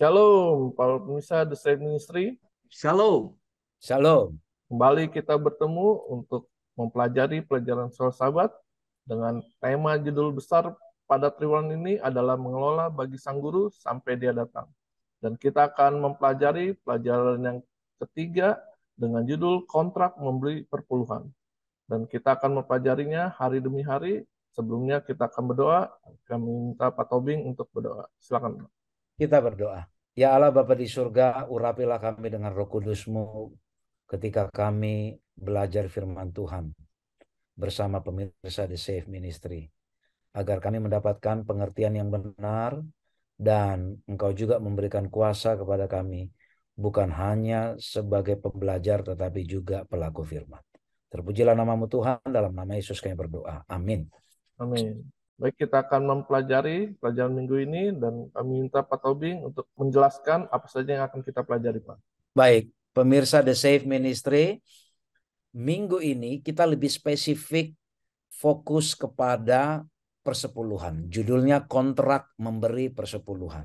Shalom, para pemirsa The Save Ministry. Shalom. Shalom. Kembali kita bertemu untuk mempelajari pelajaran soal Sabat dengan tema judul besar pada triwulan ini adalah mengelola bagi sang guru sampai dia datang. Dan kita akan mempelajari pelajaran yang ketiga dengan judul kontrak membeli perpuluhan. Dan kita akan mempelajarinya hari demi hari. Sebelumnya kita akan berdoa. Kami minta Pak Tobing untuk berdoa. Silakan. Kita berdoa. Ya Allah Bapa di surga, urapilah kami dengan Roh Kudus-Mu ketika kami belajar firman Tuhan bersama pemirsa The Save Ministry, agar kami mendapatkan pengertian yang benar dan Engkau juga memberikan kuasa kepada kami, bukan hanya sebagai pembelajar tetapi juga pelaku firman. Terpujilah nama-Mu Tuhan, dalam nama Yesus kami berdoa. Amin. Amin. Baik, kita akan mempelajari pelajaran minggu ini dan kami minta Pak Tobing untuk menjelaskan apa saja yang akan kita pelajari, Pak. Baik, pemirsa The Save Ministry, minggu ini kita lebih spesifik fokus kepada persepuluhan. Judulnya kontrak memberi persepuluhan.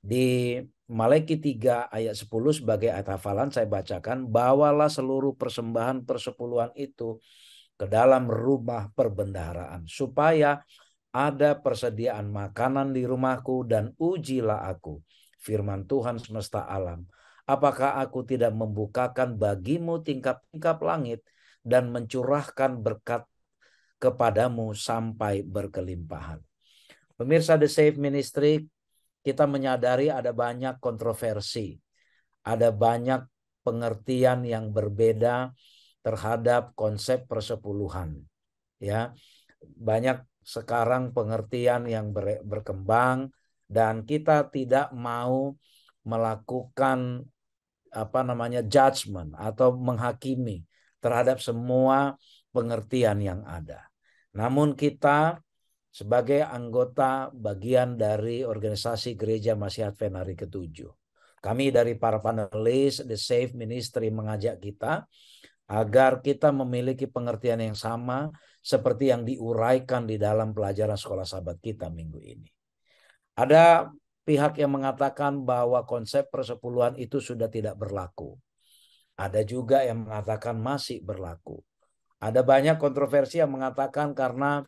Di Malaki 3 ayat 10 sebagai ayat hafalan saya bacakan, bawalah seluruh persembahan persepuluhan itu ke dalam rumah perbendaharaan, supaya ada persediaan makanan di rumahku, dan ujilah aku, firman Tuhan semesta alam, apakah aku tidak membukakan bagimu tingkap-tingkap langit dan mencurahkan berkat kepadamu sampai berkelimpahan. Pemirsa The Save Ministry, kita menyadari ada banyak kontroversi, ada banyak pengertian yang berbeda terhadap konsep persepuluhan. Ya, banyak sekarang pengertian yang berkembang dan kita tidak mau melakukan judgment atau menghakimi terhadap semua pengertian yang ada. Namun kita sebagai anggota bagian dari organisasi Gereja Masihat Venari ke-7, kami dari para panelis The Save Ministry mengajak kita agar kita memiliki pengertian yang sama seperti yang diuraikan di dalam pelajaran sekolah sahabat kita minggu ini. Ada pihak yang mengatakan bahwa konsep persepuluhan itu sudah tidak berlaku. Ada juga yang mengatakan masih berlaku. Ada banyak kontroversi yang mengatakan karena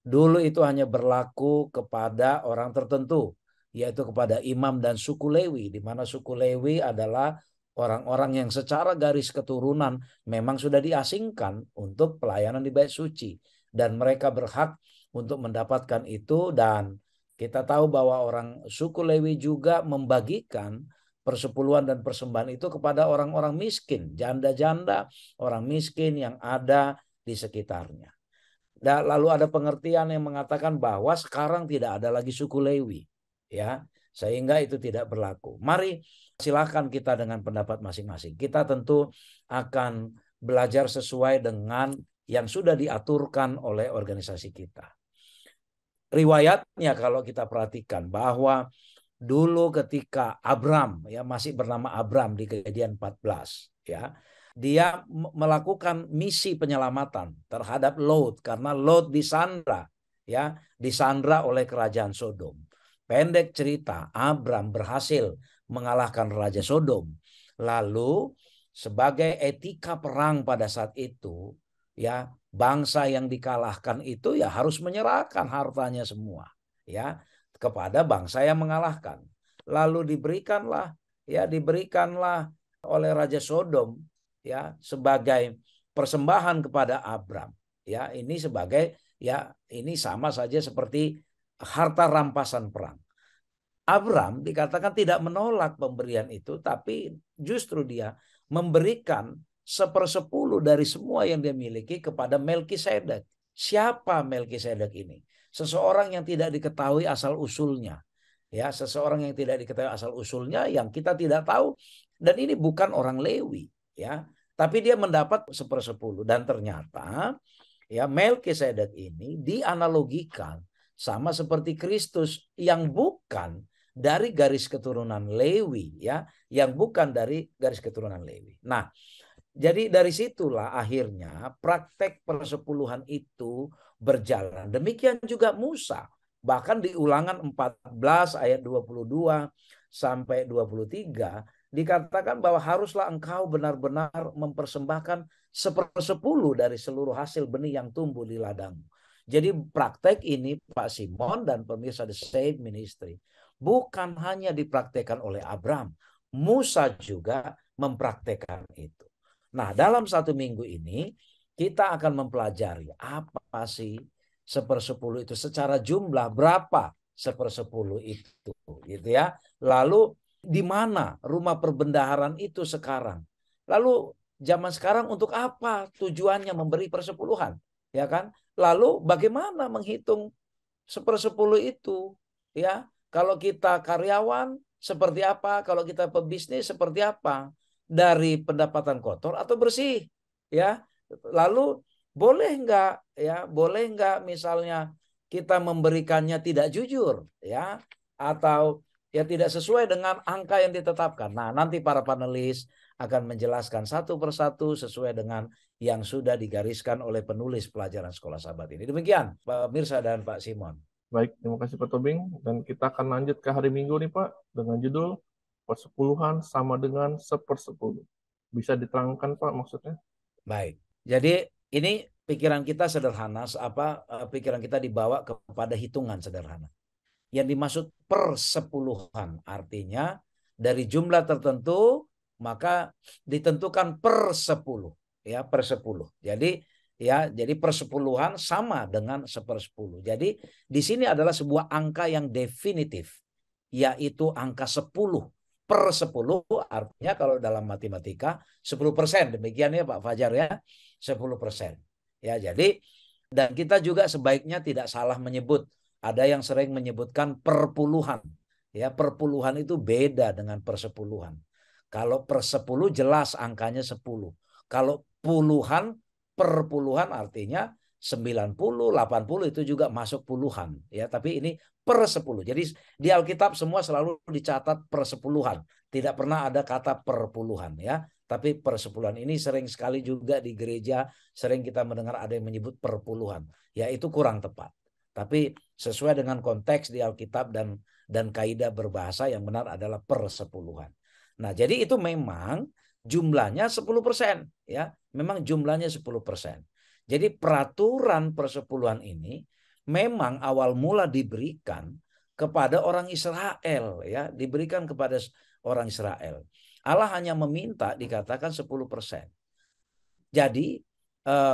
dulu itu hanya berlaku kepada orang tertentu, yaitu kepada imam dan suku Lewi, di mana suku Lewi adalah orang-orang yang secara garis keturunan memang sudah diasingkan untuk pelayanan di bait suci, dan mereka berhak untuk mendapatkan itu. Dan kita tahu bahwa orang suku Lewi juga membagikan persepuluhan dan persembahan itu kepada orang-orang miskin, janda-janda, orang miskin yang ada di sekitarnya. Dan lalu ada pengertian yang mengatakan bahwa sekarang tidak ada lagi suku Lewi, ya, sehingga itu tidak berlaku. Mari silakan kita dengan pendapat masing-masing. Kita tentu akan belajar sesuai dengan yang sudah diaturkan oleh organisasi kita. Riwayatnya kalau kita perhatikan bahwa dulu ketika Abram, ya, masih bernama Abram di Kejadian 14, ya, dia melakukan misi penyelamatan terhadap Lot karena Lot disandra, ya, disandra oleh kerajaan Sodom. Pendek cerita, Abram berhasil mengalahkan Raja Sodom. Lalu sebagai etika perang pada saat itu, ya, bangsa yang dikalahkan itu ya harus menyerahkan hartanya semua, ya, kepada bangsa yang mengalahkan. Lalu diberikanlah oleh Raja Sodom, ya, sebagai persembahan kepada Abram. Ya, ini sebagai, ya, ini sama saja seperti harta rampasan perang. Abram dikatakan tidak menolak pemberian itu, tapi justru dia memberikan 1/10 dari semua yang dia miliki kepada Melkisedek. Siapa Melkisedek ini? Seseorang yang tidak diketahui asal usulnya. Ya, seseorang yang tidak diketahui asal usulnya, yang kita tidak tahu, dan ini bukan orang Lewi, ya. Tapi dia mendapat 1/10, dan ternyata, ya, Melkisedek ini dianalogikan sama seperti Kristus yang bukan dari garis keturunan Lewi, ya, yang bukan dari garis keturunan Lewi. Nah, jadi dari situlah akhirnya praktek persepuluhan itu berjalan. Demikian juga Musa. Bahkan di Ulangan 14 ayat 22 sampai 23 dikatakan bahwa haruslah engkau benar-benar mempersembahkan 1/10 dari seluruh hasil benih yang tumbuh di ladangmu. Jadi praktek ini Pak Simon dan pemirsa The Save Ministry bukan hanya dipraktekkan oleh Abraham, Musa juga mempraktekkan itu. Nah, dalam 1 minggu ini kita akan mempelajari apa sih 1/10 itu secara jumlah, berapa 1/10 itu, gitu ya. Lalu di mana rumah perbendaharaan itu sekarang? Lalu zaman sekarang untuk apa tujuannya memberi persepuluhan, ya kan? Lalu bagaimana menghitung 1/10 itu, ya? Kalau kita karyawan seperti apa? Kalau kita pebisnis seperti apa? Dari pendapatan kotor atau bersih, ya? Lalu boleh enggak, ya? Boleh enggak misalnya kita memberikannya tidak jujur, ya? Atau ya tidak sesuai dengan angka yang ditetapkan. Nah, nanti para panelis akan menjelaskan satu persatu sesuai dengan yang sudah digariskan oleh penulis pelajaran Sekolah Sahabat ini. Demikian, Pak Mirsa dan Pak Simon. Baik, terima kasih Pak Tobing. Dan kita akan lanjut ke hari Minggu nih Pak, dengan judul persepuluhan sama dengan 1/10. Bisa diterangkan Pak maksudnya? Baik. Jadi ini pikiran kita sederhana, pikiran kita dibawa kepada hitungan sederhana. Yang dimaksud persepuluhan artinya dari jumlah tertentu maka ditentukan per 10, ya, per 10. Jadi persepuluhan sama dengan 1/10. Jadi di sini adalah sebuah angka yang definitif, yaitu angka 10. Per 10 artinya kalau dalam matematika 10%. Demikian ya Pak Fajar ya, 10%. Ya, jadi dan kita juga sebaiknya tidak salah menyebut. Ada yang sering menyebutkan perpuluhan. Ya, perpuluhan itu beda dengan persepuluhan. Kalau per 10 jelas angkanya 10. Kalau puluhan, perpuluhan artinya 90, 80 itu juga masuk puluhan. Ya, tapi ini per 10. Jadi di Alkitab semua selalu dicatat per sepuluhan. Tidak pernah ada kata perpuluhan ya. Tapi persepuluhan ini sering sekali juga di gereja sering kita mendengar ada yang menyebut perpuluhan. Ya, itu kurang tepat. Tapi sesuai dengan konteks di Alkitab dan kaidah berbahasa yang benar adalah persepuluhan. Nah, jadi itu memang jumlahnya 10%, ya. Memang jumlahnya 10%. Jadi peraturan persepuluhan ini memang awal mula diberikan kepada orang Israel, ya, diberikan kepada orang Israel. Allah hanya meminta dikatakan 10%. Jadi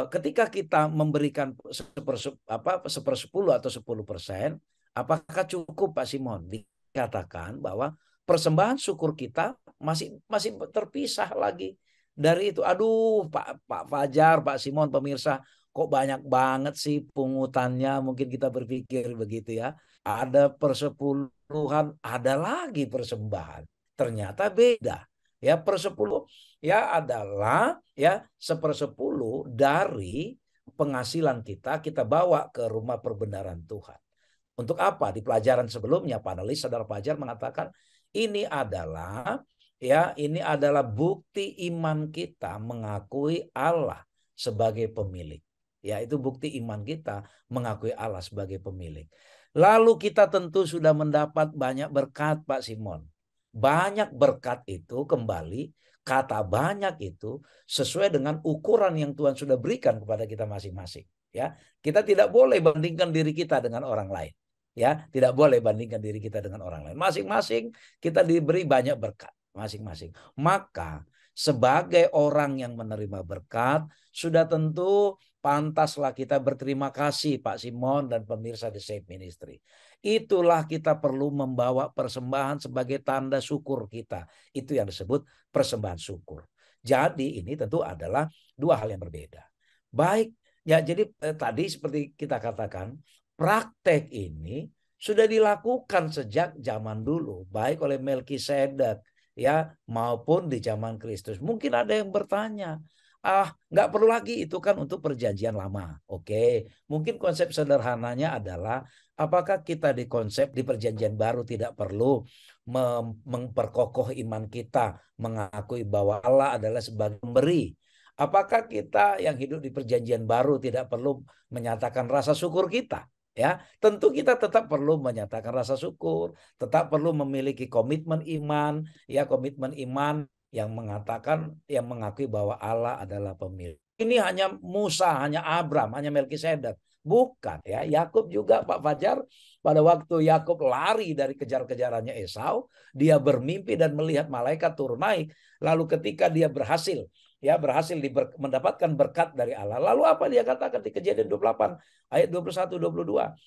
ketika kita memberikan 1/10 atau 10%, apakah cukup Pak Simon? Dikatakan bahwa persembahan syukur kita masih terpisah lagi dari itu. Aduh, Pak Fajar, Pak Simon, pemirsa, kok banyak banget sih pungutannya? Mungkin kita berpikir begitu ya. Ada persepuluhan, ada lagi persembahan. Ternyata beda. Ya, persepuluh ya adalah ya 1/10 dari penghasilan kita bawa ke rumah perbendaharaan Tuhan. Untuk apa? Di pelajaran sebelumnya panelis Saudara Fajar mengatakan ini adalah bukti iman kita mengakui Allah sebagai pemilik. Ya, itu bukti iman kita mengakui Allah sebagai pemilik. Lalu kita tentu sudah mendapat banyak berkat Pak Simon. Banyak berkat itu kembali, kata banyak itu sesuai dengan ukuran yang Tuhan sudah berikan kepada kita masing-masing. Ya, kita tidak boleh bandingkan diri kita dengan orang lain. Ya, tidak boleh bandingkan diri kita dengan orang lain. Masing-masing kita diberi banyak berkat, masing-masing. Maka sebagai orang yang menerima berkat, sudah tentu pantaslah kita berterima kasih Pak Simon dan pemirsa The Save Ministry. Itulah kita perlu membawa persembahan sebagai tanda syukur kita. Itu yang disebut persembahan syukur. Jadi ini tentu adalah dua hal yang berbeda. Baik, ya jadi tadi seperti kita katakan, praktek ini sudah dilakukan sejak zaman dulu, baik oleh Melkisedek ya maupun di zaman Kristus. Mungkin ada yang bertanya, nggak perlu lagi itu kan untuk perjanjian lama. Oke, mungkin konsep sederhananya adalah apakah kita di konsep di perjanjian baru tidak perlu memperkokoh iman kita, mengakui bahwa Allah adalah sebagai pemberi. Apakah kita yang hidup di perjanjian baru tidak perlu menyatakan rasa syukur kita? Ya, tentu kita tetap perlu menyatakan rasa syukur, tetap perlu memiliki komitmen iman, ya komitmen iman yang mengatakan, yang mengakui bahwa Allah adalah pemilik. Ini hanya Musa, hanya Abram, hanya Melkisedek. Bukan ya, Yakub juga Pak Fajar, pada waktu Yakub lari dari kejar-kejarannya Esau, dia bermimpi dan melihat malaikat turun naik. Lalu ketika dia berhasil mendapatkan berkat dari Allah. Lalu apa dia katakan di Kejadian 28 ayat 21-22?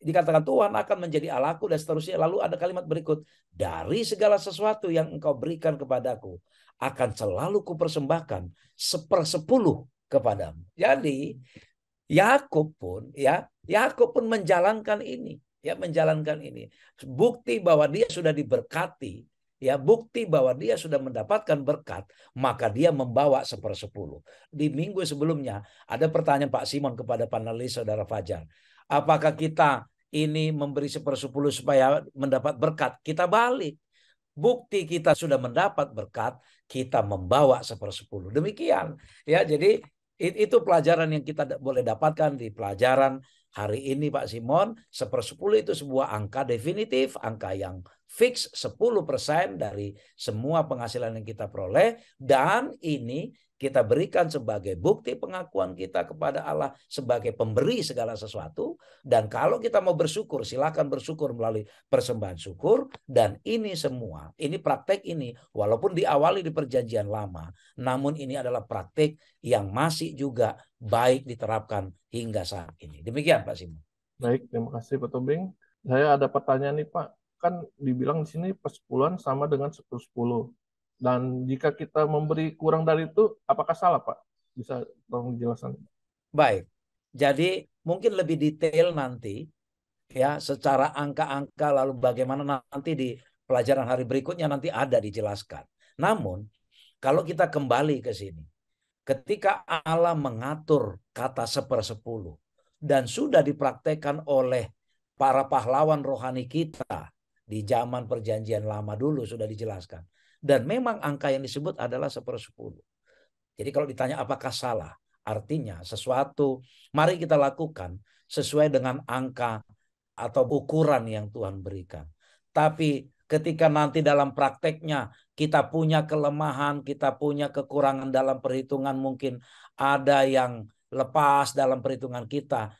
Dikatakan Tuhan akan menjadi Allahku dan seterusnya. Lalu ada kalimat berikut, dari segala sesuatu yang engkau berikan kepadaku akan selalu kupersembahkan 1/10 kepadamu. Jadi Yakub pun menjalankan ini, menjalankan ini. Bukti bahwa dia sudah diberkati, bukti bahwa dia sudah mendapatkan berkat, maka dia membawa 1/10. Di minggu sebelumnya ada pertanyaan Pak Simon kepada panelis Saudara Fajar. Apakah kita ini memberi 1/10 supaya mendapat berkat? Kita balik. Bukti kita sudah mendapat berkat, kita membawa 1/10. Demikian. Jadi itu pelajaran yang kita boleh dapatkan di pelajaran hari ini Pak Simon. 1/10 itu sebuah angka definitif, angka yang fix 10% dari semua penghasilan yang kita peroleh. Dan ini kita berikan sebagai bukti pengakuan kita kepada Allah sebagai pemberi segala sesuatu. Dan kalau kita mau bersyukur, silakan bersyukur melalui persembahan syukur. Dan ini semua, ini praktek ini, walaupun diawali di perjanjian lama, namun ini adalah praktek yang masih juga baik diterapkan hingga saat ini. Demikian Pak Simon. Baik, terima kasih Pak Tobing. Saya ada pertanyaan nih Pak. Kan dibilang di sini persepuluhan sama dengan 10-10. Dan jika kita memberi kurang dari itu, apakah salah Pak? Bisa tolong dijelaskan? Baik, jadi mungkin lebih detail nanti secara angka-angka, lalu bagaimana nanti di pelajaran hari berikutnya nanti ada dijelaskan. Namun kalau kita kembali ke sini, ketika Allah mengatur kata 1/10 dan sudah dipraktekkan oleh para pahlawan rohani kita di zaman perjanjian lama dulu sudah dijelaskan. Dan memang angka yang disebut adalah 1/10. Jadi kalau ditanya apakah salah, artinya sesuatu mari kita lakukan sesuai dengan angka atau ukuran yang Tuhan berikan. Tapi ketika nanti dalam prakteknya kita punya kelemahan, kita punya kekurangan dalam perhitungan, mungkin ada yang lepas dalam perhitungan kita,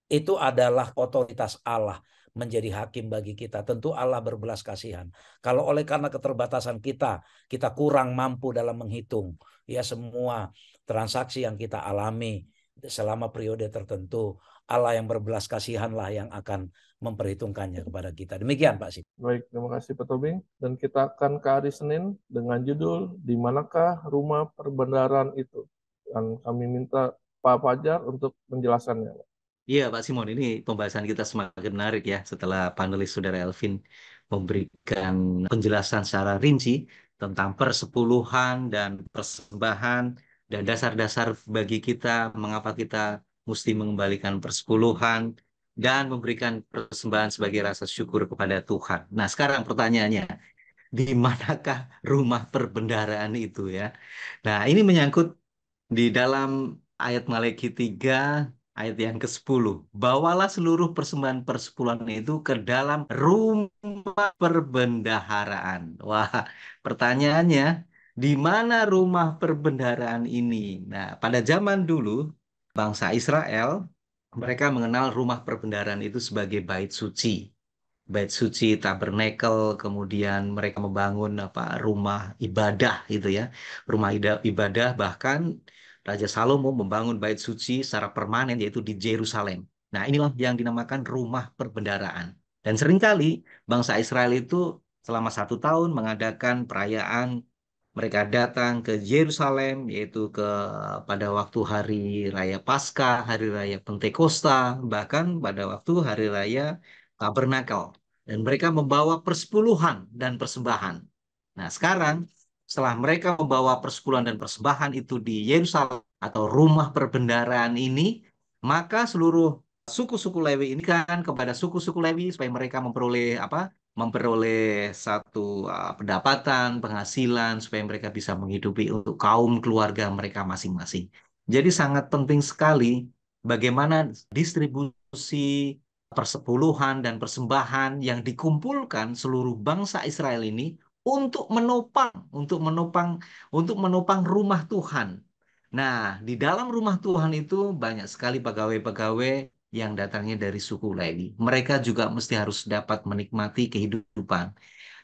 itu adalah otoritas Allah menjadi hakim bagi kita. Tentu Allah berbelas kasihan. Kalau oleh karena keterbatasan kita kurang mampu dalam menghitung semua transaksi yang kita alami selama periode tertentu, Allah yang berbelas kasihanlah yang akan memperhitungkannya kepada kita. Demikian Pak Sip. Baik, terima kasih Pak Tobing. Dan kita akan ke hari Senin dengan judul Di Manakah Rumah Perbendaharaan Itu? Dan kami minta Pak Fajar untuk menjelaskannya. Iya, Pak Simon, ini pembahasan kita semakin menarik ya setelah panelis Saudara Elvin memberikan penjelasan secara rinci tentang persepuluhan dan persembahan dan dasar-dasar bagi kita mengapa kita mesti mengembalikan persepuluhan dan memberikan persembahan sebagai rasa syukur kepada Tuhan. Nah, sekarang pertanyaannya, di manakah rumah perbendaharaan itu ya? Nah, ini menyangkut di dalam ayat Malaki 3 ayat yang ke-10. Bawalah seluruh persembahan persepuluhan itu ke dalam rumah perbendaharaan. Wah, pertanyaannya, di mana rumah perbendaharaan ini? Nah, pada zaman dulu, bangsa Israel, mereka mengenal rumah perbendaharaan itu sebagai bait suci. Bait suci, tabernakel, kemudian mereka membangun rumah ibadah gitu ya. Rumah ibadah, bahkan Raja Salomo membangun bait suci secara permanen yaitu di Yerusalem. Nah, inilah yang dinamakan rumah perbendaharaan. Dan seringkali bangsa Israel itu selama 1 tahun mengadakan perayaan, mereka datang ke Yerusalem yaitu pada waktu hari raya Paskah, hari raya Pentakosta, bahkan pada waktu hari raya Tabernakel. Dan mereka membawa persepuluhan dan persembahan. Nah, sekarang setelah mereka membawa persepuluhan dan persembahan itu di Yerusalem atau rumah perbendaharaan ini, maka seluruh suku-suku Lewi ini kan kepada suku-suku Lewi supaya mereka memperoleh memperoleh satu pendapatan, penghasilan supaya mereka bisa menghidupi untuk kaum keluarga mereka masing-masing. Jadi sangat penting sekali bagaimana distribusi persepuluhan dan persembahan yang dikumpulkan seluruh bangsa Israel ini untuk menopang rumah Tuhan. Nah, di dalam rumah Tuhan itu banyak sekali pegawai-pegawai yang datangnya dari suku Lewi. Mereka juga mesti harus dapat menikmati kehidupan.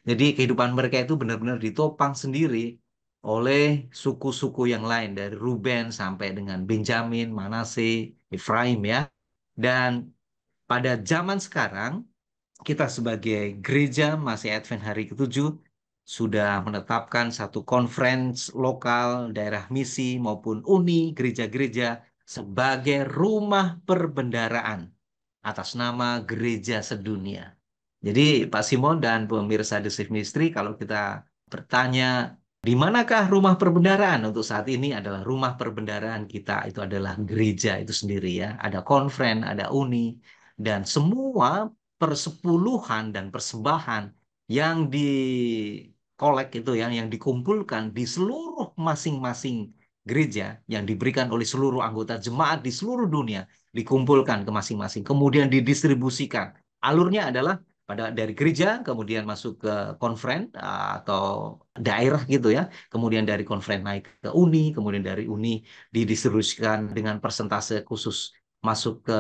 Jadi kehidupan mereka itu benar-benar ditopang sendiri oleh suku-suku yang lain dari Ruben sampai dengan Benjamin, Manase, Efraim ya. Dan pada zaman sekarang kita sebagai gereja masih Advent hari ke-7 sudah menetapkan satu conference lokal, daerah misi maupun uni gereja-gereja sebagai rumah perbendaharaan atas nama Gereja Sedunia. Jadi Pak Simon dan pemirsa The Safe Ministry, kalau kita bertanya di manakah rumah perbendaharaan untuk saat ini adalah rumah perbendaharaan kita itu adalah gereja itu sendiri ya. Ada konfren, ada uni, dan semua persepuluhan dan persembahan yang dikolek itu yang dikumpulkan di seluruh masing-masing gereja yang diberikan oleh seluruh anggota jemaat di seluruh dunia dikumpulkan ke masing-masing, kemudian didistribusikan. Alurnya adalah dari gereja, kemudian masuk ke konfren atau daerah gitu ya, kemudian dari konfren naik ke uni, kemudian dari uni didistribusikan dengan persentase khusus masuk ke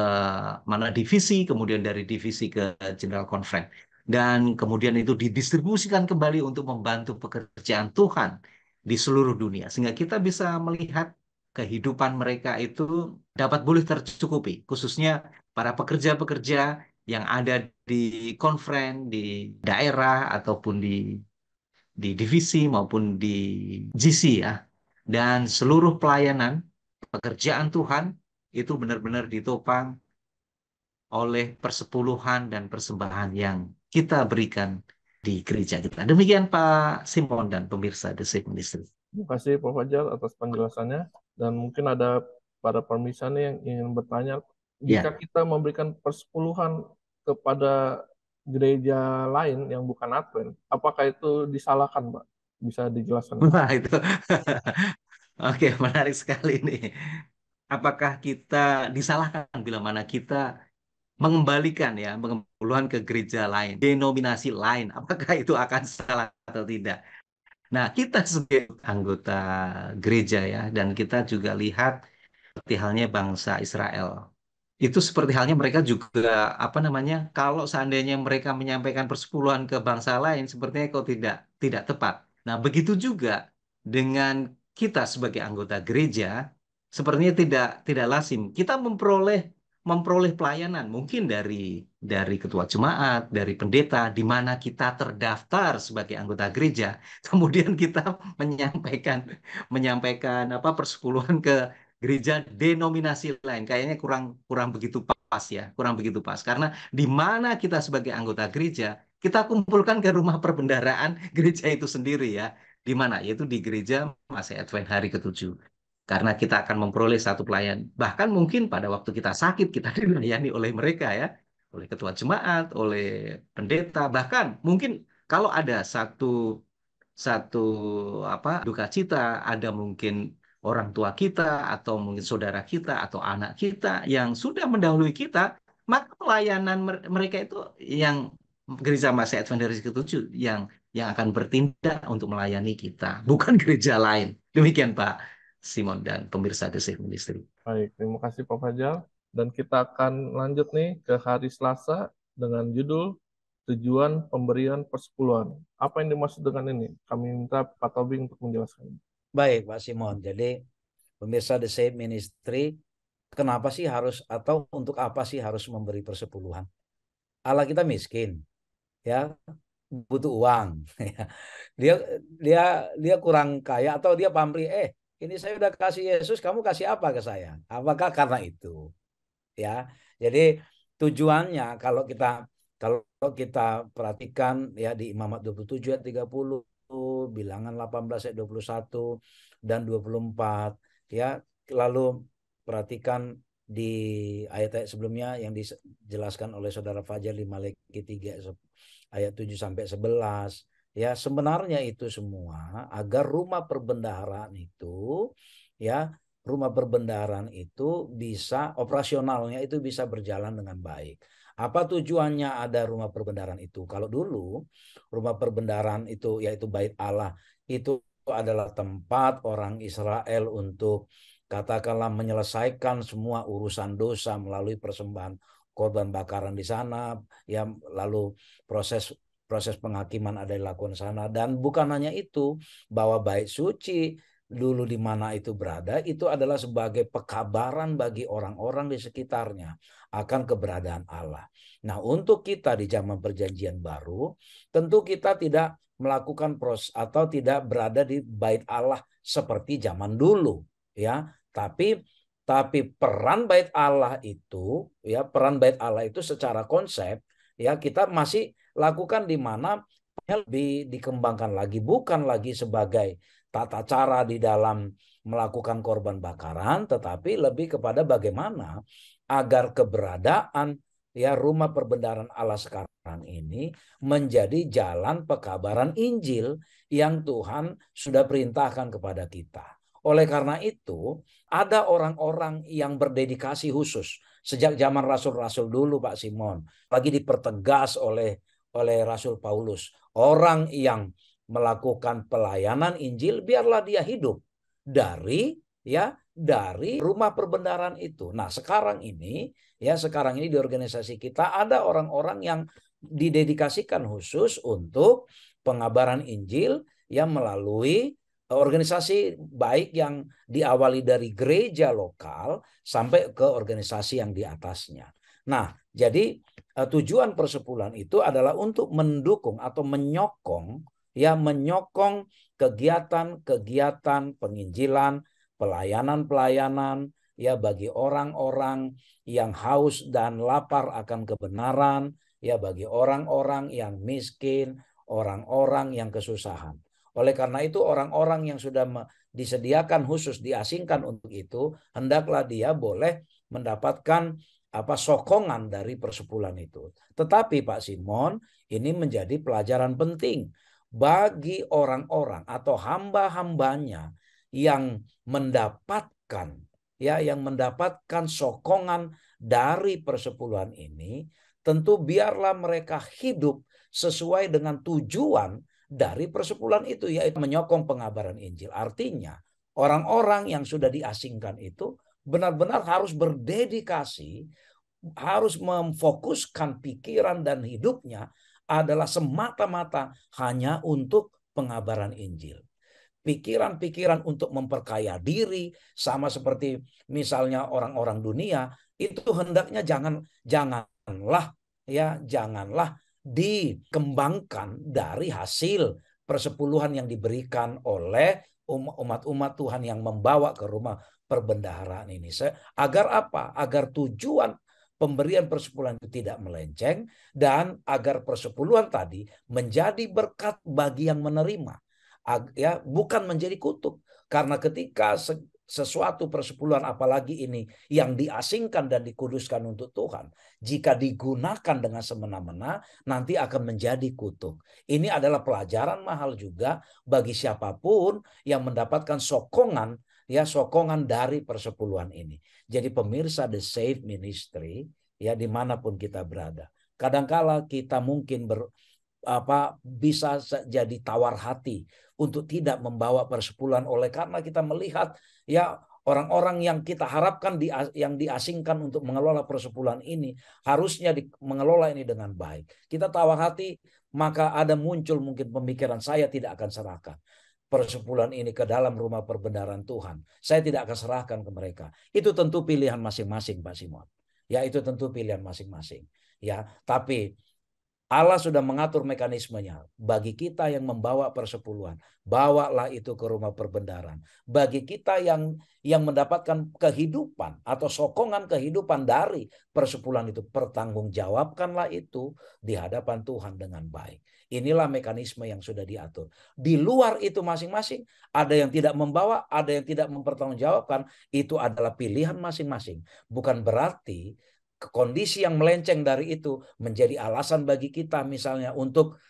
mana divisi, kemudian dari divisi ke general conference. Dan kemudian itu didistribusikan kembali untuk membantu pekerjaan Tuhan di seluruh dunia. Sehingga kita bisa melihat kehidupan mereka itu dapat boleh tercukupi. Khususnya para pekerja-pekerja yang ada di konfren, di daerah, ataupun di divisi maupun di GC ya. Dan seluruh pelayanan, pekerjaan Tuhan itu benar-benar ditopang oleh persepuluhan dan persembahan yang kita berikan di gereja kita. Demikian Pak Simon dan pemirsa The Safe Ministry. Terima kasih Pak Fajar atas penjelasannya. Dan mungkin ada para pemirsa nih yang ingin bertanya, jika Ya. kita memberikan persepuluhan kepada gereja lain yang bukan Advent, apakah itu disalahkan, Pak? Bisa dijelaskan? Wah, itu. Oke, menarik sekali nih. Apakah kita disalahkan bila mana kita mengembalikan ya, pengembuluhan ke gereja lain, denominasi lain, apakah itu akan salah atau tidak? Nah, kita sebagai anggota gereja ya, dan kita juga lihat seperti halnya bangsa Israel. Itu seperti halnya mereka juga apa namanya? Kalau seandainya mereka menyampaikan persepuluhan ke bangsa lain, sepertinya kok tidak tepat. Nah, begitu juga dengan kita sebagai anggota gereja, sepertinya tidak lazim. Kita memperoleh pelayanan mungkin dari ketua jemaat, dari pendeta, di mana kita terdaftar sebagai anggota gereja. Kemudian kita menyampaikan apa persepuluhan ke gereja denominasi lain, kayaknya kurang begitu pas ya, kurang begitu pas karena di mana kita sebagai anggota gereja kita kumpulkan ke rumah perbendaharaan gereja itu sendiri ya, di mana yaitu di gereja Masih Advent hari ke-7, karena kita akan memperoleh satu pelayan, bahkan mungkin pada waktu kita sakit kita dilayani oleh mereka ya, oleh ketua jemaat, oleh pendeta, bahkan mungkin kalau ada satu satu apa duka cita, ada mungkin orang tua kita atau mungkin saudara kita atau anak kita yang sudah mendahului kita, maka pelayanan mereka itu yang gereja Masih Advent hari ke-7 yang akan bertindak untuk melayani kita, bukan gereja lain. Demikian Pak Simon dan pemirsa The Safe Ministry. Baik, terima kasih Pak Fajar. Dan kita akan lanjut nih ke hari Selasa dengan judul tujuan pemberian persepuluhan. Apa yang dimaksud dengan ini? Kami minta Pak Tobing untuk menjelaskan. Baik Pak Simon, jadi pemirsa The Safe Ministry, kenapa sih harus atau untuk apa sih harus memberi persepuluhan? Allah kita miskin, ya butuh uang, dia dia kurang kaya atau dia pamrih, ini saya udah kasih Yesus, kamu kasih apa ke saya? Apakah karena itu? Ya, jadi tujuannya kalau kita perhatikan ya di Imamat 27 ayat 30, Bilangan 18 ayat 21 dan 24 ya, lalu perhatikan di ayat-ayat sebelumnya yang dijelaskan oleh Saudara Fajar di Malaki 3 ayat 7 sampai 11 ya, sebenarnya itu semua agar rumah perbendaharaan itu ya, rumah perbendaharaan itu bisa operasionalnya itu bisa berjalan dengan baik. Apa tujuannya ada rumah perbendaharaan itu? Kalau dulu rumah perbendaharaan itu yaitu Bait Allah itu adalah tempat orang Israel untuk katakanlah menyelesaikan semua urusan dosa melalui persembahan korban bakaran di sana, ya, lalu proses proses penghakiman ada dilakukan sana. Dan bukan hanya itu, bahwa bait suci dulu di mana itu berada itu adalah sebagai pekabaran bagi orang-orang di sekitarnya akan keberadaan Allah. Nah, untuk kita di zaman perjanjian baru, tentu kita tidak melakukan proses atau tidak berada di bait Allah seperti zaman dulu, ya. Tapi peran bait Allah itu, ya, peran bait Allah itu secara konsep, ya, kita masih lakukan di mana lebih dikembangkan lagi, bukan lagi sebagai tata cara di dalam melakukan korban bakaran, tetapi lebih kepada bagaimana agar keberadaan, ya, rumah perbendaharaan Allah sekarang ini menjadi jalan pekabaran Injil yang Tuhan sudah perintahkan kepada kita. Oleh karena itu, ada orang-orang yang berdedikasi khusus sejak zaman rasul-rasul dulu, Pak Simon, lagi dipertegas oleh Rasul Paulus. Orang yang melakukan pelayanan Injil, biarlah dia hidup dari rumah perbendaharaan itu. Nah, sekarang ini di organisasi kita ada orang-orang yang didedikasikan khusus untuk pengabaran Injil yang melalui organisasi, baik yang diawali dari gereja lokal sampai ke organisasi yang di atasnya. Nah, jadi tujuan persepuluhan itu adalah untuk mendukung atau menyokong kegiatan-kegiatan penginjilan, pelayanan-pelayanan, ya, bagi orang-orang yang haus dan lapar akan kebenaran, ya, bagi orang-orang yang miskin, orang-orang yang kesusahan. Oleh karena itu, orang-orang yang sudah disediakan khusus diasingkan untuk itu, hendaklah dia boleh mendapatkan sokongan dari persepuluhan itu. Tetapi Pak Simon, ini menjadi pelajaran penting bagi orang-orang atau hamba-hambanya yang mendapatkan sokongan dari persepuluhan ini, tentu biarlah mereka hidup sesuai dengan tujuan dari persepuluhan itu, yaitu menyokong pengabaran Injil. Artinya, orang-orang yang sudah diasingkan itu benar-benar harus berdedikasi, harus memfokuskan pikiran dan hidupnya adalah semata-mata hanya untuk pengabaran Injil. Pikiran-pikiran untuk memperkaya diri, sama seperti misalnya orang-orang dunia, itu hendaknya janganlah dikembangkan dari hasil persepuluhan yang diberikan oleh umat-umat Tuhan yang membawa ke rumah perbendaharaan ini. Agar apa? Agar tujuan pemberian persepuluhan itu tidak melenceng dan agar persepuluhan tadi menjadi berkat bagi yang menerima, ya, bukan menjadi kutuk. Karena ketika sesuatu persepuluhan, apalagi ini yang diasingkan dan dikuduskan untuk Tuhan, jika digunakan dengan semena-mena, nanti akan menjadi kutuk. Ini adalah pelajaran mahal juga bagi siapapun yang mendapatkan sokongan dari persepuluhan ini. Jadi pemirsa The Safe Ministry, ya, dimanapun kita berada, kadangkala kita mungkin bisa jadi tawar hati untuk tidak membawa persepuluhan, oleh karena kita melihat, ya, orang-orang yang kita harapkan yang diasingkan untuk mengelola persepuluhan ini harusnya mengelola ini dengan baik. Kita tawar hati, maka ada muncul mungkin pemikiran, saya tidak akan serahkan persepuluhan ini ke dalam rumah perbendaharaan Tuhan. Saya tidak akan serahkan ke mereka. Itu tentu pilihan masing-masing, Pak Simon. Ya, itu tentu pilihan masing-masing. Ya, tapi Allah sudah mengatur mekanismenya. Bagi kita yang membawa persepuluhan, bawalah itu ke rumah perbendaharaan. Bagi kita yang mendapatkan kehidupan atau sokongan kehidupan dari persepuluhan itu, pertanggungjawabkanlah itu di hadapan Tuhan dengan baik. Inilah mekanisme yang sudah diatur. Di luar itu masing-masing, ada yang tidak membawa, ada yang tidak mempertanggungjawabkan. Itu adalah pilihan masing-masing. Bukan berarti kondisi yang melenceng dari itu menjadi alasan bagi kita misalnya untuk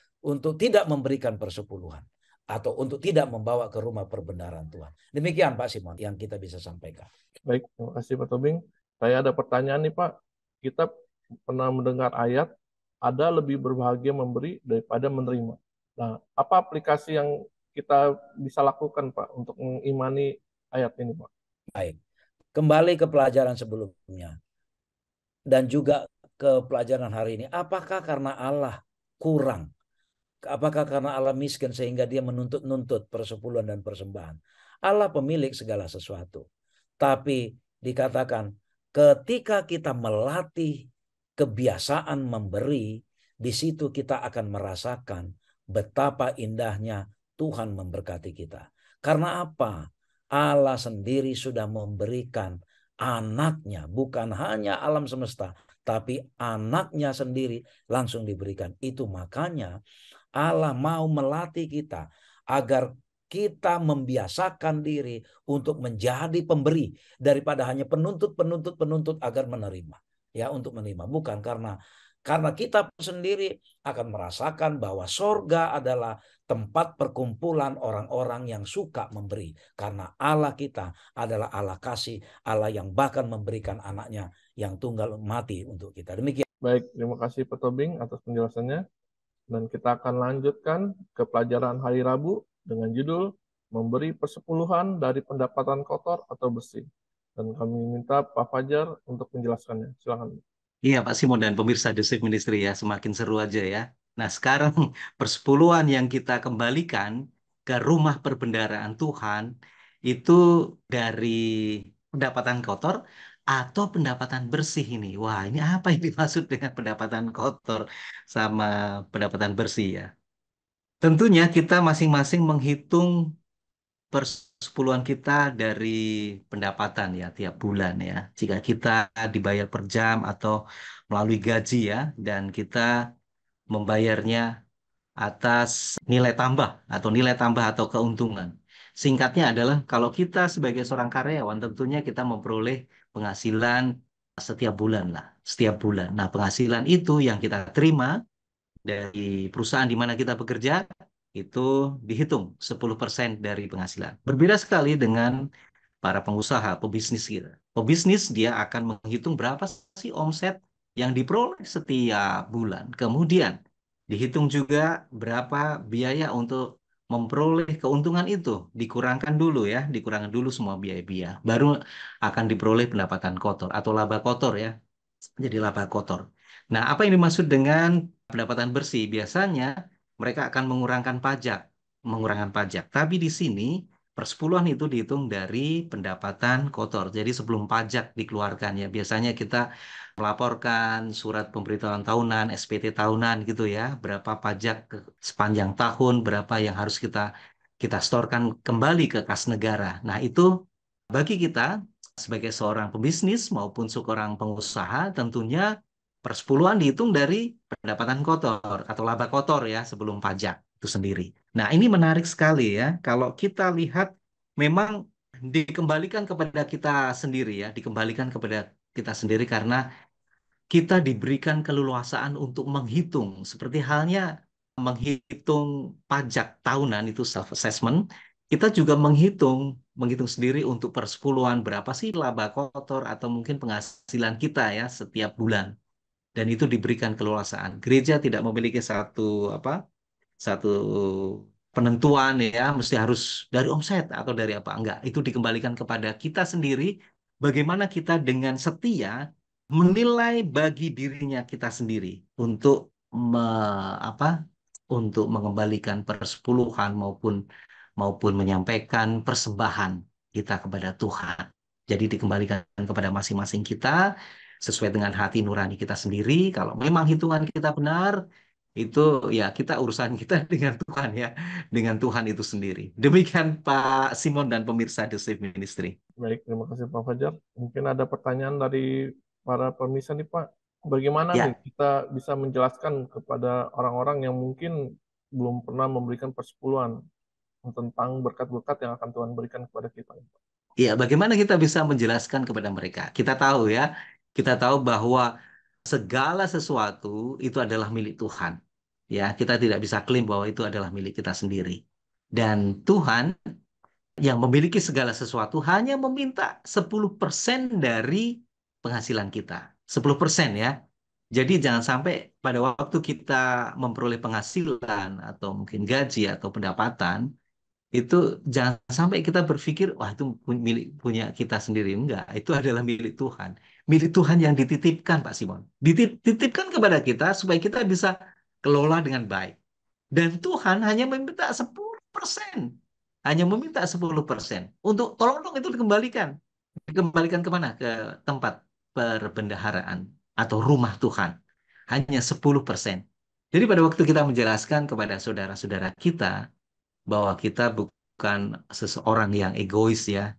tidak memberikan persepuluhan atau untuk tidak membawa ke rumah perbendaharaan Tuhan. Demikian Pak Simon yang kita bisa sampaikan. Baik, terima kasih Pak Tobing. Saya ada pertanyaan nih Pak. Kita pernah mendengar ayat, ada lebih berbahagia memberi daripada menerima. Nah, apa aplikasi yang kita bisa lakukan, Pak, untuk mengimani ayat ini, Pak? Baik. Kembali ke pelajaran sebelumnya dan juga ke pelajaran hari ini. Apakah karena Allah kurang? Apakah karena Allah miskin sehingga dia menuntut-nuntut persepuluhan dan persembahan? Allah pemilik segala sesuatu. Tapi dikatakan ketika kita melatih kebiasaan memberi, di situ kita akan merasakan betapa indahnya Tuhan memberkati kita. Karena apa? Allah sendiri sudah memberikan anaknya, bukan hanya alam semesta, tapi anaknya sendiri langsung diberikan. Itu makanya Allah mau melatih kita agar kita membiasakan diri untuk menjadi pemberi daripada hanya penuntut agar menerima. Ya, untuk menerima, bukan karena kita sendiri akan merasakan bahwa sorga adalah tempat perkumpulan orang-orang yang suka memberi. Karena Allah kita adalah Allah kasih, Allah yang bahkan memberikan anaknya yang tunggal mati untuk kita. Demikian. Baik, terima kasih Pak Tobing atas penjelasannya. Dan kita akan lanjutkan ke pelajaran hari Rabu dengan judul Memberi Persepuluhan dari Pendapatan Kotor atau Bersih. Dan kami minta Pak Fajar untuk menjelaskannya. Silakan. Iya, Pak Simon dan pemirsa The Safe Ministry ya, semakin seru aja ya. Nah, sekarang persepuluhan yang kita kembalikan ke rumah perbendaharaan Tuhan itu dari pendapatan kotor atau pendapatan bersih ini. Wah, ini apa yang dimaksud dengan pendapatan kotor sama pendapatan bersih ya? Tentunya kita masing-masing menghitung persepuluhan kita dari pendapatan ya tiap bulan ya. Jika kita dibayar per jam atau melalui gaji ya, dan kita membayarnya atas nilai tambah atau keuntungan. Singkatnya adalah kalau kita sebagai seorang karyawan tentunya kita memperoleh penghasilan setiap bulan lah, setiap bulan. Nah, penghasilan itu yang kita terima dari perusahaan di mana kita bekerja itu dihitung 10% dari penghasilan. Berbeda sekali dengan para pengusaha, pebisnis kita. Pebisnis dia akan menghitung berapa sih omset yang diperoleh setiap bulan. Kemudian dihitung juga berapa biaya untuk memperoleh keuntungan itu. Dikurangkan dulu ya, dikurangkan dulu semua biaya-biaya. Baru akan diperoleh pendapatan kotor atau laba kotor ya. Jadi laba kotor. Nah, apa yang dimaksud dengan pendapatan bersih? Biasanya mereka akan mengurangkan pajak. Tapi di sini persepuluhan itu dihitung dari pendapatan kotor. Jadi sebelum pajak dikeluarkan ya, biasanya kita melaporkan surat pemberitahuan tahunan, SPT tahunan gitu ya, berapa pajak sepanjang tahun, berapa yang harus kita setorkan kembali ke kas negara. Nah, itu bagi kita sebagai seorang pebisnis maupun seorang pengusaha tentunya persepuluhan dihitung dari pendapatan kotor atau laba kotor ya sebelum pajak itu sendiri. Nah, ini menarik sekali ya kalau kita lihat memang dikembalikan kepada kita sendiri ya, dikembalikan kepada kita sendiri karena kita diberikan keleluasaan untuk menghitung seperti halnya menghitung pajak tahunan itu self assessment. Kita juga menghitung sendiri untuk persepuluhan berapa sih laba kotor atau mungkin penghasilan kita ya setiap bulan, dan itu diberikan keleluasaan. Gereja tidak memiliki satu penentuan ya mesti harus dari omset atau dari apa, enggak, itu dikembalikan kepada kita sendiri bagaimana kita dengan setia menilai bagi dirinya kita sendiri untuk me, apa untuk mengembalikan persepuluhan maupun maupun menyampaikan persembahan kita kepada Tuhan. Jadi dikembalikan kepada masing-masing kita sesuai dengan hati nurani kita sendiri. Kalau memang hitungan kita benar, itu ya kita urusan kita dengan Tuhan ya, dengan Tuhan itu sendiri. Demikian Pak Simon dan pemirsa The Safe Ministry. Baik, terima kasih Pak Fajar. Mungkin ada pertanyaan dari para pemirsa nih Pak. Bagaimana nih Ya, kita bisa menjelaskan kepada orang-orang yang mungkin belum pernah memberikan persepuluhan tentang berkat-berkat yang akan Tuhan berikan kepada kita? ya, bagaimana kita bisa menjelaskan kepada mereka? Kita tahu ya, kita tahu bahwa segala sesuatu itu adalah milik Tuhan. Ya, kita tidak bisa klaim bahwa itu adalah milik kita sendiri. Dan Tuhan yang memiliki segala sesuatu hanya meminta 10% dari penghasilan kita. 10% ya. Jadi jangan sampai pada waktu kita memperoleh penghasilan atau mungkin gaji atau pendapatan, itu jangan sampai kita berpikir, wah itu milik punya kita sendiri. Enggak, itu adalah milik Tuhan. Milik Tuhan yang dititipkan, Pak Simon. Dititipkan kepada kita supaya kita bisa kelola dengan baik. Dan Tuhan hanya meminta 10%. Hanya meminta 10%. Untuk tolong dong itu dikembalikan. Dikembalikan kemana? Ke tempat perbendaharaan atau rumah Tuhan. Hanya 10%. Jadi pada waktu kita menjelaskan kepada saudara-saudara kita bahwa kita bukan seseorang yang egois ya,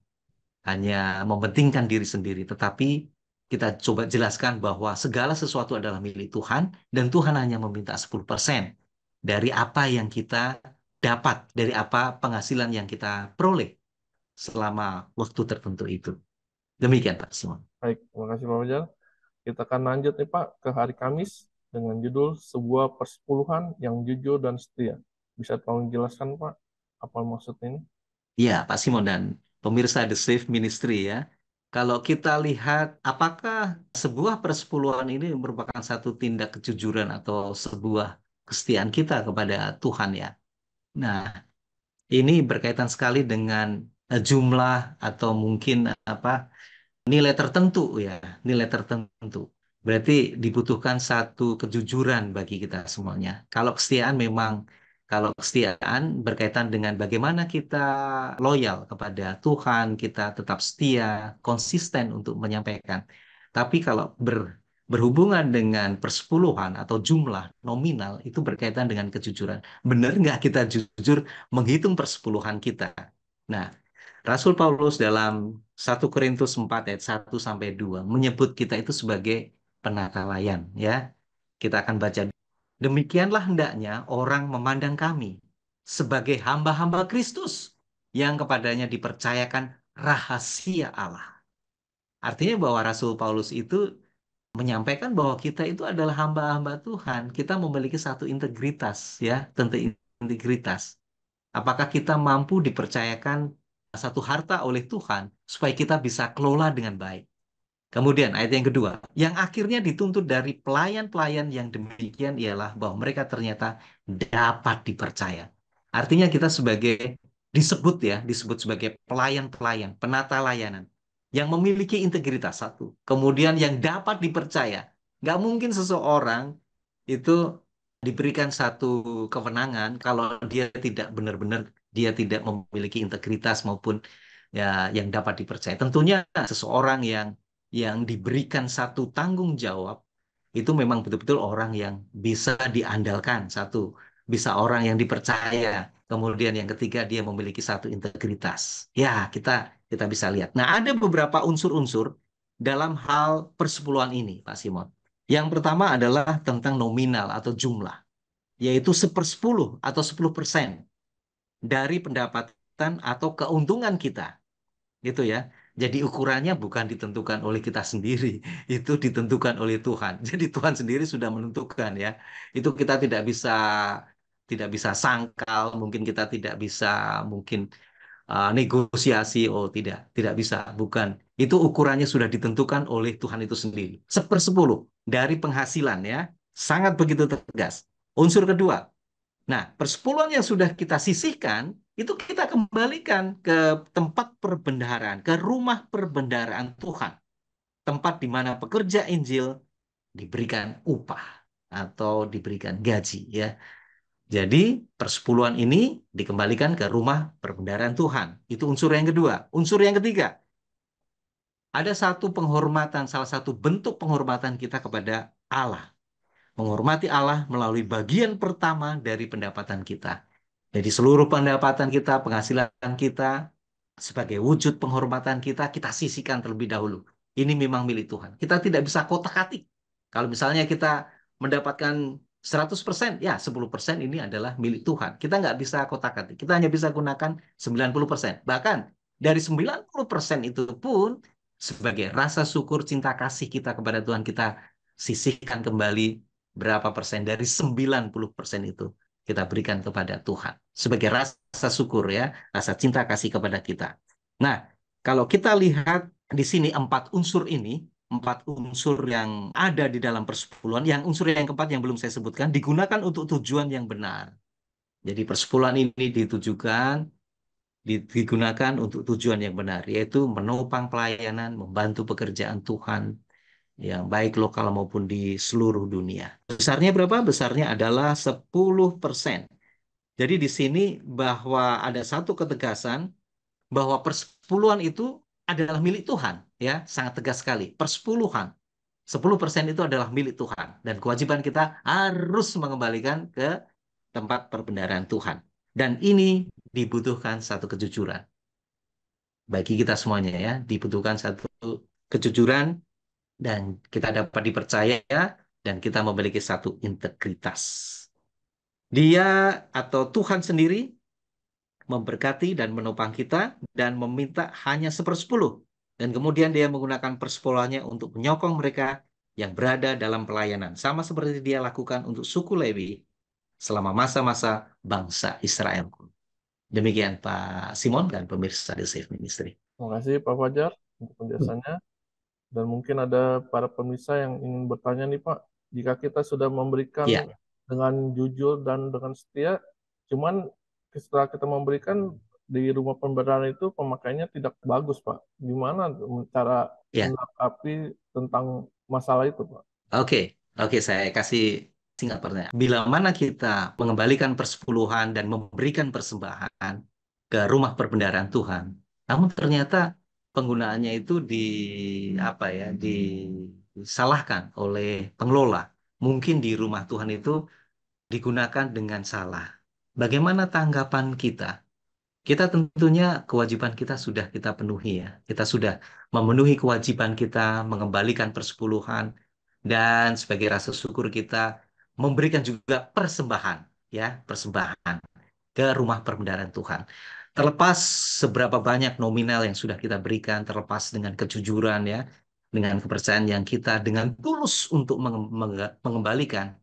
hanya mementingkan diri sendiri, tetapi kita coba jelaskan bahwa segala sesuatu adalah milik Tuhan dan Tuhan hanya meminta 10% dari apa yang kita dapat, dari apa penghasilan yang kita peroleh selama waktu tertentu itu. Demikian Pak Simon. Baik, terima kasih Pak Fajar. Kita akan lanjut nih Pak ke hari Kamis dengan judul sebuah persepuluhan yang jujur dan setia. Bisa tolong jelaskan Pak apa maksud ini? Ya, Pak Simon dan pemirsa The Safe Ministry ya. Kalau kita lihat apakah sebuah persepuluhan ini merupakan satu tindak kejujuran atau sebuah kesetiaan kita kepada Tuhan ya. Nah, ini berkaitan sekali dengan jumlah atau mungkin apa nilai tertentu ya, nilai tertentu. Berarti dibutuhkan satu kejujuran bagi kita semuanya. Kalau kesetiaan berkaitan dengan bagaimana kita loyal kepada Tuhan, kita tetap setia, konsisten untuk menyampaikan. Tapi kalau berhubungan dengan persepuluhan atau jumlah nominal itu berkaitan dengan kejujuran. Benar nggak kita jujur menghitung persepuluhan kita? Nah, Rasul Paulus dalam 1 Korintus 4 ayat 1 sampai 2 menyebut kita itu sebagai penata layan ya. Kita akan baca. Demikianlah hendaknya orang memandang kami sebagai hamba-hamba Kristus yang kepadanya dipercayakan rahasia Allah. Artinya bahwa Rasul Paulus itu menyampaikan bahwa kita itu adalah hamba-hamba Tuhan. Kita memiliki satu integritas ya, tentang integritas. Apakah kita mampu dipercayakan satu harta oleh Tuhan supaya kita bisa kelola dengan baik? Kemudian ayat yang kedua, yang akhirnya dituntut dari pelayan-pelayan yang demikian ialah bahwa mereka ternyata dapat dipercaya. Artinya kita disebut sebagai pelayan-pelayan, penata layanan yang memiliki integritas satu. Kemudian yang dapat dipercaya. Nggak mungkin seseorang itu diberikan satu kewenangan kalau dia tidak benar-benar dia tidak memiliki integritas maupun ya yang dapat dipercaya. Tentunya seseorang yang diberikan satu tanggung jawab itu memang betul-betul orang yang bisa diandalkan, satu, bisa orang yang dipercaya. Kemudian yang ketiga dia memiliki satu integritas. Ya, kita bisa lihat. Nah, ada beberapa unsur-unsur dalam hal persepuluhan ini, Pak Simon. Yang pertama adalah tentang nominal atau jumlah, yaitu 1/10 atau 10% dari pendapatan atau keuntungan kita. Gitu ya. Jadi ukurannya bukan ditentukan oleh kita sendiri, itu ditentukan oleh Tuhan. Jadi Tuhan sendiri sudah menentukan ya. Itu kita tidak bisa sangkal, mungkin kita tidak bisa mungkin negosiasi. Oh tidak bisa, bukan. Itu ukurannya sudah ditentukan oleh Tuhan itu sendiri. 1/10 dari penghasilan ya, sangat begitu tegas. Unsur kedua, nah, persepuluhan yang sudah kita sisihkan, itu kita kembalikan ke tempat perbendaharaan, ke rumah perbendaharaan Tuhan. Tempat di mana pekerja Injil diberikan upah atau diberikan gaji. Ya. Jadi, persepuluhan ini dikembalikan ke rumah perbendaharaan Tuhan. Itu unsur yang kedua. Unsur yang ketiga, ada satu penghormatan, salah satu bentuk penghormatan kita kepada Allah. Menghormati Allah melalui bagian pertama dari pendapatan kita. Jadi seluruh pendapatan kita, penghasilan kita, sebagai wujud penghormatan kita, kita sisihkan terlebih dahulu. Ini memang milik Tuhan. Kita tidak bisa kotak-atik. Kalau misalnya kita mendapatkan 100%, ya 10% ini adalah milik Tuhan. Kita nggak bisa kotak-atik. Kita hanya bisa gunakan 90%. Bahkan dari 90% itu pun sebagai rasa syukur cinta kasih kita kepada Tuhan, kita sisihkan kembali berapa persen dari 90% itu kita berikan kepada Tuhan sebagai rasa syukur ya, rasa cinta kasih kepada kita. Nah, kalau kita lihat di sini 4 unsur ini, 4 unsur yang ada di dalam persepuluhan. Yang unsur yang keempat yang belum saya sebutkan digunakan untuk tujuan yang benar. Jadi persepuluhan ini digunakan untuk tujuan yang benar, yaitu menopang pelayanan, membantu pekerjaan Tuhan yang baik lokal maupun di seluruh dunia. Besarnya berapa? Besarnya adalah 10%. Jadi di sini bahwa ada satu ketegasan bahwa persepuluhan itu adalah milik Tuhan, ya, sangat tegas sekali. Persepuluhan 10% itu adalah milik Tuhan dan kewajiban kita harus mengembalikan ke tempat perbendaharaan Tuhan. Dan ini dibutuhkan satu kejujuran bagi kita semuanya, ya, dibutuhkan satu kejujuran dan kita dapat dipercaya dan kita memiliki satu integritas. Dia atau Tuhan sendiri memberkati dan menopang kita dan meminta hanya 1/10. Dan kemudian dia menggunakan persepuluhannya untuk menyokong mereka yang berada dalam pelayanan. Sama seperti dia lakukan untuk suku Lewi selama masa-masa bangsa Israel. Demikian Pak Simon dan pemirsa The Safe Ministry. Terima kasih Pak Fajar untuk penjelasannya. Dan mungkin ada para pemirsa yang ingin bertanya nih Pak, jika kita sudah memberikan Ya. dengan jujur dan dengan setia, cuman setelah kita memberikan di rumah pembenaran itu pemakaiannya tidak bagus Pak. Gimana cara Ya. menanggapi tentang masalah itu Pak? Oke, saya kasih singkat pertanyaan. Bila mana kita mengembalikan persepuluhan dan memberikan persembahan ke rumah perbendaharaan Tuhan, namun ternyata penggunaannya itu disalahkan oleh pengelola. Mungkin di rumah Tuhan itu digunakan dengan salah. Bagaimana tanggapan kita? Kita tentunya kewajiban kita sudah kita penuhi, ya. Kita sudah memenuhi kewajiban kita mengembalikan persepuluhan dan sebagai rasa syukur kita memberikan juga persembahan, ya, persembahan ke rumah perbendaharaan Tuhan. Terlepas seberapa banyak nominal yang sudah kita berikan, terlepas dengan kejujuran, ya, dengan kepercayaan yang kita dengan tulus untuk mengembalikan,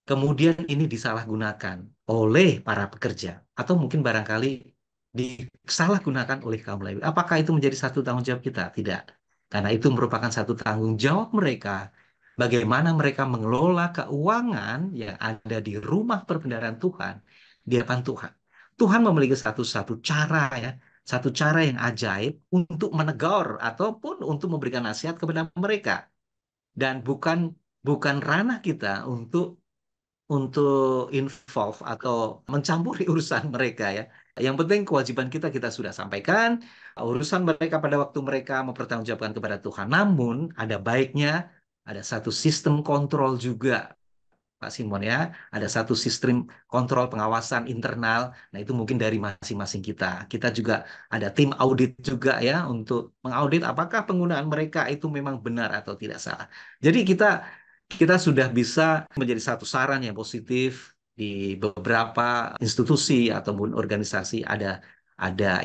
kemudian ini disalahgunakan oleh para pekerja atau mungkin barangkali disalahgunakan oleh kaum Lewi. Apakah itu menjadi satu tanggung jawab kita? Tidak. Karena itu merupakan satu tanggung jawab mereka. Bagaimana mereka mengelola keuangan yang ada di rumah perbendaharaan Tuhan di hadapan Tuhan. Tuhan memiliki satu cara, ya, satu cara yang ajaib untuk menegur ataupun untuk memberikan nasihat kepada mereka. Dan bukan ranah kita untuk involve atau mencampuri urusan mereka, ya. Yang penting kewajiban kita sudah sampaikan, urusan mereka pada waktu mereka mempertanggungjawabkan kepada Tuhan. Namun ada baiknya ada satu sistem kontrol juga, Pak Simon, ya. Ada satu sistem kontrol pengawasan internal. Nah, itu mungkin dari masing-masing kita. Kita juga ada tim audit juga, ya, untuk mengaudit apakah penggunaan mereka itu memang benar atau tidak salah. Jadi kita sudah bisa menjadi satu saran yang positif di beberapa institusi ataupun organisasi ada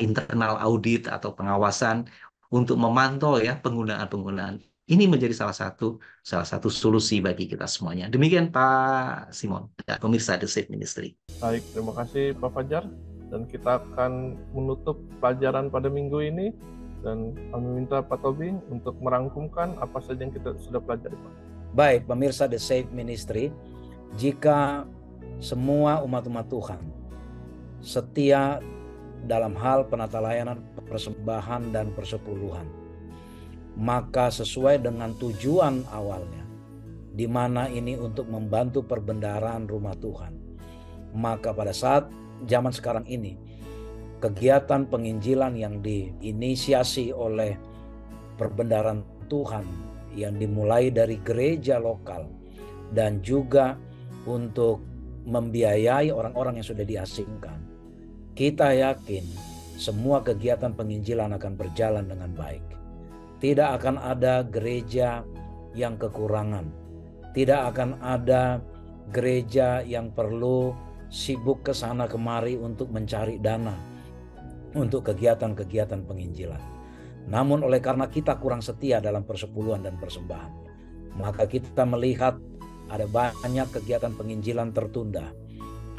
internal audit atau pengawasan untuk memantau, ya, penggunaan. Ini menjadi salah satu solusi bagi kita semuanya. Demikian Pak Simon dan pemirsa The Safe Ministry. Baik, terima kasih Pak Fajar. Dan kita akan menutup pelajaran pada minggu ini. Dan kami minta Pak Tobing untuk merangkumkan apa saja yang kita sudah pelajari, Pak. Baik, pemirsa The Safe Ministry, jika semua umat-umat Tuhan setia dalam hal penata layanan, persembahan, dan persepuluhan, maka sesuai dengan tujuan awalnya, di mana ini untuk membantu perbendaharaan rumah Tuhan, maka pada saat zaman sekarang ini, kegiatan penginjilan yang diinisiasi oleh perbendaharaan Tuhan yang dimulai dari gereja lokal dan juga untuk membiayai orang-orang yang sudah diasingkan, kita yakin semua kegiatan penginjilan akan berjalan dengan baik. Tidak akan ada gereja yang kekurangan. Tidak akan ada gereja yang perlu sibuk ke sana kemari untuk mencari dana untuk kegiatan-kegiatan penginjilan. Namun oleh karena kita kurang setia dalam persepuluhan dan persembahan, maka kita melihat ada banyak kegiatan penginjilan tertunda.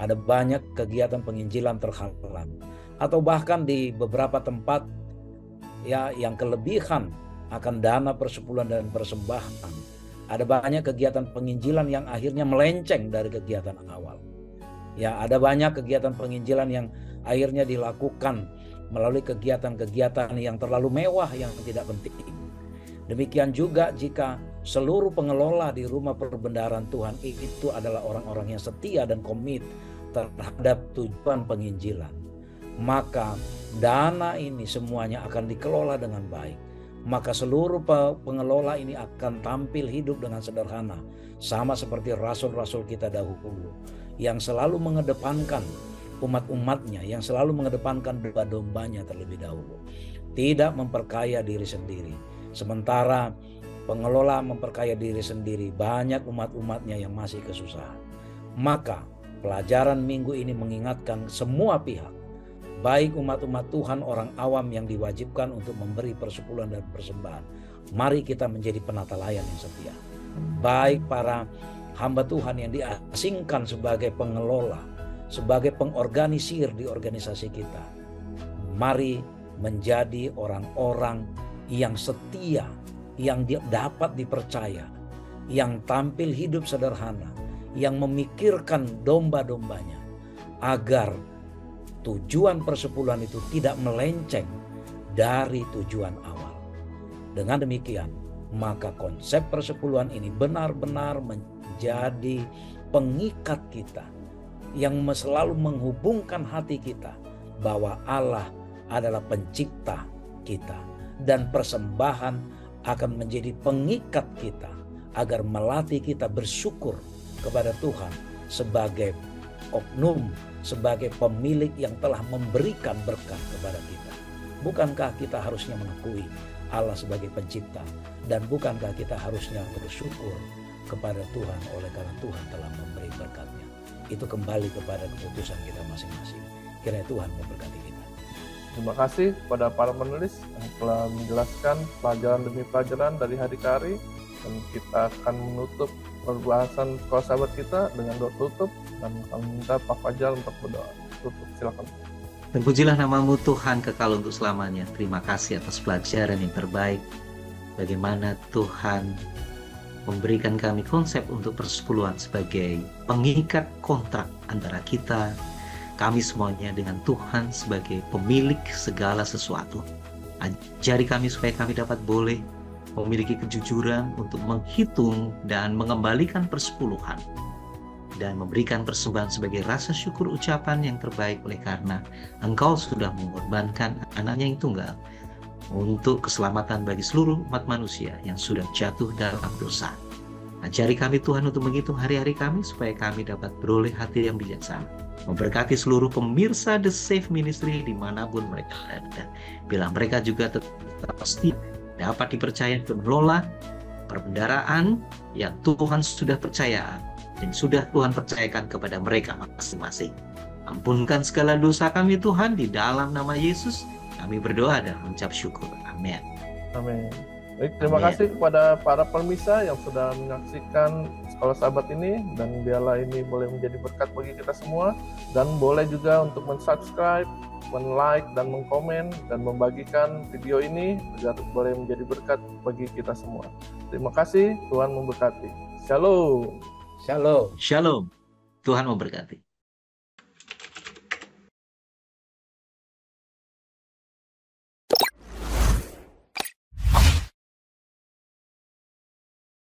Ada banyak kegiatan penginjilan terhalang. Atau bahkan di beberapa tempat, ya, yang kelebihan akan dana persepuluhan dan persembahan. Ada banyak kegiatan penginjilan yang akhirnya melenceng dari kegiatan awal. Ya, ada banyak kegiatan penginjilan yang akhirnya dilakukan melalui kegiatan-kegiatan yang terlalu mewah yang tidak penting. Demikian juga jika seluruh pengelola di rumah perbendaharaan Tuhan itu adalah orang-orang yang setia dan komit terhadap tujuan penginjilan, maka dana ini semuanya akan dikelola dengan baik. Maka seluruh pengelola ini akan tampil hidup dengan sederhana, sama seperti rasul-rasul kita dahulu yang selalu mengedepankan umat-umatnya, yang selalu mengedepankan domba-dombanya terlebih dahulu, tidak memperkaya diri sendiri. Sementara pengelola memperkaya diri sendiri, banyak umat-umatnya yang masih kesusahan. Maka pelajaran minggu ini mengingatkan semua pihak, baik umat-umat Tuhan, orang awam yang diwajibkan untuk memberi persepuluhan dan persembahan. Mari kita menjadi penata layan yang setia. Baik para hamba Tuhan yang diasingkan sebagai pengelola, sebagai pengorganisir di organisasi kita. Mari menjadi orang-orang yang setia, yang dapat dipercaya, yang tampil hidup sederhana, yang memikirkan domba-dombanya, agar tujuan persepuluhan itu tidak melenceng dari tujuan awal. Dengan demikian, maka konsep persepuluhan ini benar-benar menjadi pengikat kita, yang selalu menghubungkan hati kita bahwa Allah adalah pencipta kita, dan persembahan akan menjadi pengikat kita agar melatih kita bersyukur kepada Tuhan sebagai oknum, sebagai pemilik yang telah memberikan berkat kepada kita. Bukankah kita harusnya mengakui Allah sebagai pencipta, dan bukankah kita harusnya bersyukur kepada Tuhan oleh karena Tuhan telah memberi berkatnya? Itu kembali kepada keputusan kita masing-masing. Kiranya Tuhan memberkati kita. Terima kasih kepada para penulis yang telah menjelaskan pelajaran demi pelajaran dari hari ke hari, dan kita akan menutup perbahasan sekolah sahabat kita dengan doa tutup, dan kami minta Pak Fajar untuk berdoa tutup. Silakan. Terpujilah namamu Tuhan kekal untuk selamanya. Terima kasih atas pelajaran yang terbaik. Bagaimana Tuhan memberikan kami konsep untuk persepuluhan sebagai pengikat kontrak antara kita, kami semuanya, dengan Tuhan sebagai pemilik segala sesuatu. Ajari kami supaya kami dapat boleh memiliki kejujuran untuk menghitung dan mengembalikan persepuluhan, dan memberikan persembahan sebagai rasa syukur ucapan yang terbaik, oleh karena Engkau sudah mengorbankan anaknya yang tunggal untuk keselamatan bagi seluruh umat manusia yang sudah jatuh dalam dosa. Ajari kami Tuhan untuk menghitung hari-hari kami supaya kami dapat beroleh hati yang bijaksana. Memberkati seluruh pemirsa The Safe Ministry dimanapun mereka ada. Bila mereka juga tetap setia, dapat dipercaya mengelola perbendaharaan yang Tuhan sudah percaya dan sudah Tuhan percayakan kepada mereka masing-masing. Ampunkan segala dosa kami Tuhan, di dalam nama Yesus kami berdoa dan mengucap syukur. Amin. Amin. Baik, terima kasih kepada para pemirsa yang sudah menyaksikan Sekolah Sahabat ini, dan biarlah ini boleh menjadi berkat bagi kita semua, dan boleh juga untuk men-subscribe, men-like, dan mengkomen, dan membagikan video ini agar boleh menjadi berkat bagi kita semua. Terima kasih, Tuhan memberkati. Shalom. Shalom. Shalom. Tuhan memberkati.